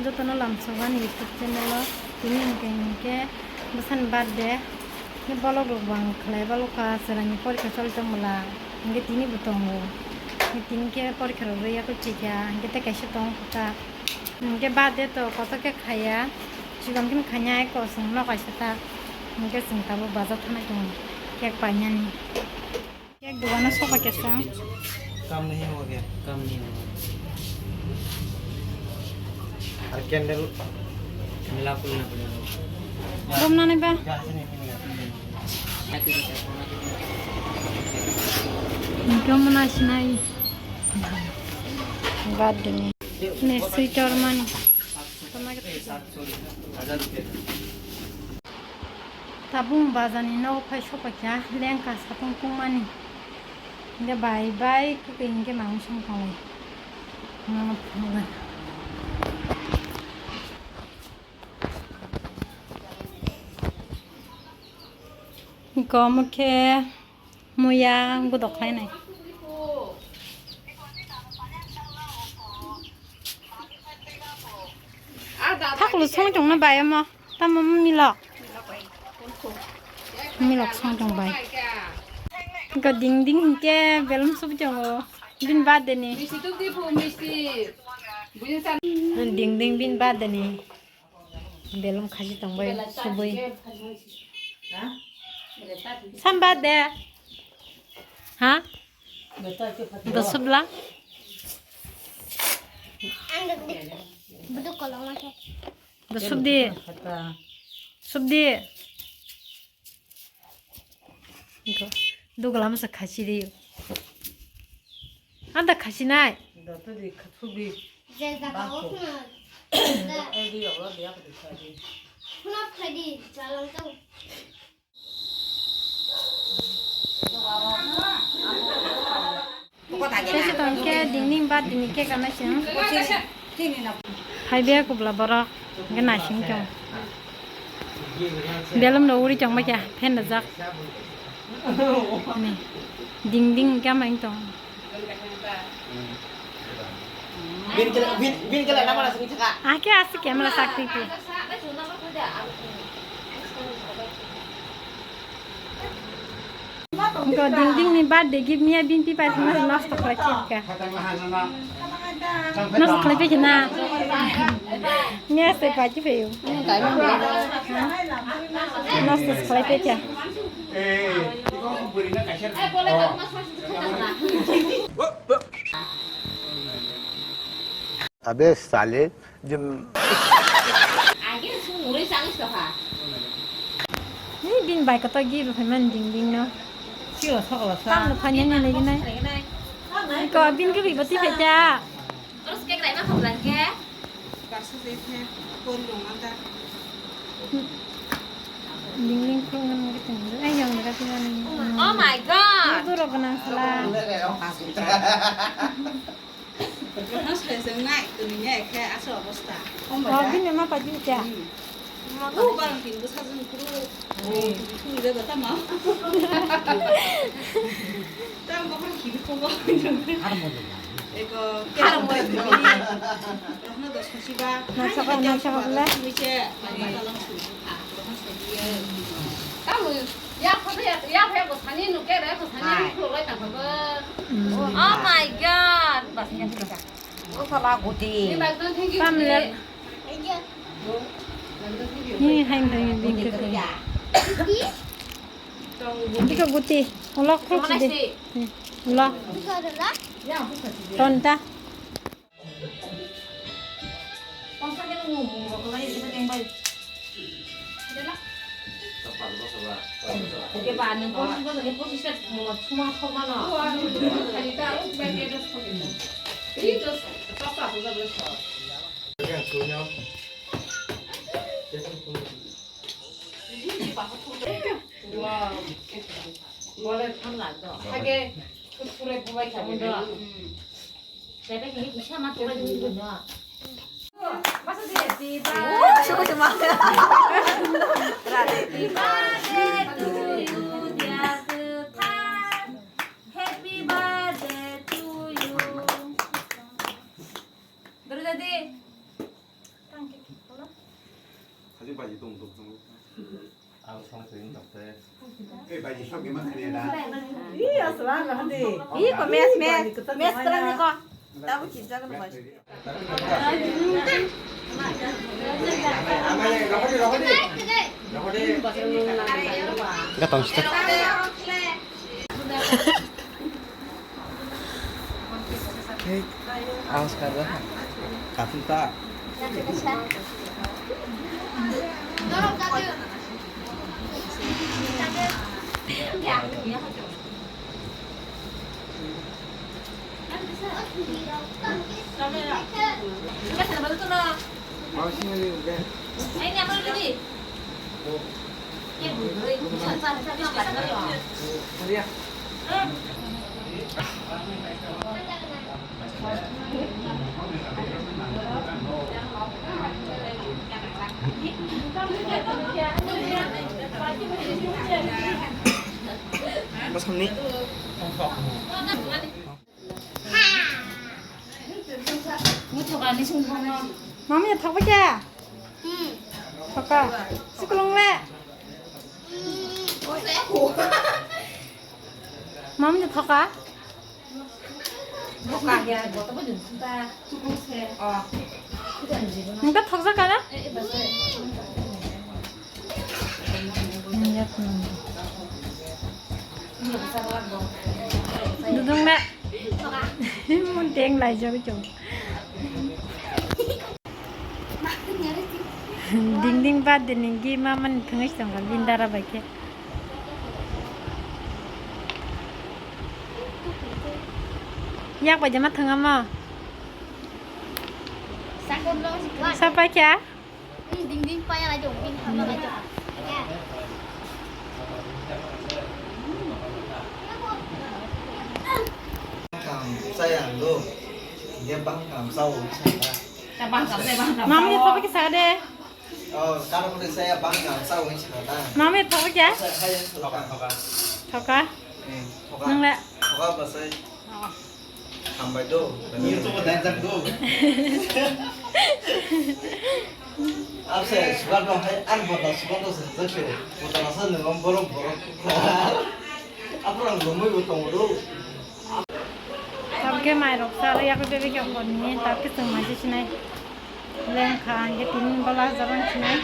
যতন লামসবান YouTube channel তিনি ইনকে বসান বার্থডে বলক রবাং খালাই বলকা সেরানি পরীক্ষা চলতমলা ইনকে তিনি বুতঙ্গো তিনকে পরীক্ষা রইয়া কইছিকা ইনকে তে কাইছে তং কথা ইনকে বার্থডে তো কতকে খায়া সিগামকিন খায়া এক কসং লকাইছে তা ইনকে সিংতাবো বাজার থানায় দং কেক पाइनानी केक दुकाना सोफा कैसा कम नहीं हो गया। कम नहीं होगा और कैंडल मिला खोलना पड़ेगा घूमना नहीं बा जहाँ से नहीं मिलेगा। क्यों मनासी नहीं बात देने ने स्वीटर मनी 700 रुपये tabung bazani no phai sopa kya lengka sapung kung mani de bai bai ku king ke mang sum khoi ko mukhe muya godok khai nai thaklu song jong na bai ma tam milok milok song jong bai ko ding ding ke belum sub jong bin bad de ni ding ding bin bad de ni belum khaji tong bai subui sam bad de ha do subla Betul kalau macam do subdi 이거 누가 하면서 가시래요. 안다 가시나이. 너들이 속이 saya tak tahu pun. 애기 여러 내가 그랬어야지. Kenapa tadi jalan tu? 그래서 동께 딩딩 바 딩게 가나신. 하이비야 고블라 버라. 이게 나신 경. 벨럼 우리 정말 야 팬다 작. 네. 딩딩 까마인 동. Bin ke nama langsung cakap. 아게 아스 캐머라 삭티 그. 이거 딩딩 니 바데 give me a bin pi pas mas nas to klachika. Nas klachika. Nghe sẽ phải chứ phiêu. Tại mình nó sẽ klachika. Itu kan berinya kasir. अबे साले जब Ni bin bai ka to give phải man ding ding no. 키워 서가 Tam nó phải nhanh nhanh này cái này. Có bin cái bị bớt phải cha. Terus kayak gimana mau belanja? Ding ding krungan cái tình. Ai yang cái tình này. Oh my god. Itu ro kana sala. nó sẽ dừng lại từ mình nhảy khe áo sờ bớt không Có bin mà phải chứ cha. 오, 오빠랑 빈거 사진 그러고 이래도 땀 나. 땀 먹으면 기분 좋아. 이거 깨는 거야. 하나 더 사시가. 나차가 볼래? 이제 많이 달랑 수. Kamu ya phải có thanh niên cái đấy có thanh niên thuộc lại tặng phải Oh my god. Basnya tidak. 어, 사라 고디. Nhưng mà tôi thấy cái Tam lek. Ni haim dang bin ke. Dika guti. Ola kruk Mana de. sih? Ola Itu adalah tonta. 뻥싸게 놓고 뭐 그거 이제 된 거야. 이게 맞는 거 이거 되게 포지션 뭐 투마 커가나. Yang sunya. 원래 탐나죠. 하게 술에 부바 잡는다. Saya pengen ini sama tuh lagi gitu. 마사 되지. Oh, suka cuma. Happy birthday to you, dear Tuhan. Happy birthday to you. Terus tadi. 바지 동동. 아, 성수인 덕분에. 에 바지 속에 막 그래라. 이거 메스 메스라니까 나부 진짜 그런 맛이. 이거 덩치다. Awas kada. 가슴다. 너랑 나도 Cái thằng nó 맛있는 게. anh em ơi cái gì em gửi rồi sao sao sao sao bạn nó rồi Mas ni. 묻혀가니 신고나 마음이 턱박이야. 응. 턱가. 시끄러워. 마음이 턱가. một cả nhà có tao có đừng chúng ta không xe cái đàn gì đó 이거 턱 삭가나? 에 bà xe nhiều sao các bạn 누둥래. muốn tiếng lại cho cái chỗ. 딩딩 받는 게 마만 평시성가 린다라 밖에. 약 bây giờ mắt thương mà. Sao con lo gì quá? Sao phải chả? Đinh đinh phải là dùng pin không là dùng. Cảm say ăn luôn. Nghe băng cảm sâu. ta băng cảm này băng cảm 마음이 턱박이 사대. Kalau boleh saya bang cảm sâu ini cerita. 마음이 턱박이야? Saya cerita. 턱가. Thoka. 능래. Thoka bahasa. Sampai tu. Ini tu danjang tu. Apa saya suka tu hai an bodoh suka tu sesuatu. Bodoh rasa dengan borok. Apa orang lumui bodoh tu. सबके मायरोक सारे या कोई बेबी क्या करनी है ताकि संग मजे से नहीं लें खाएंगे तीन बला जबन से नहीं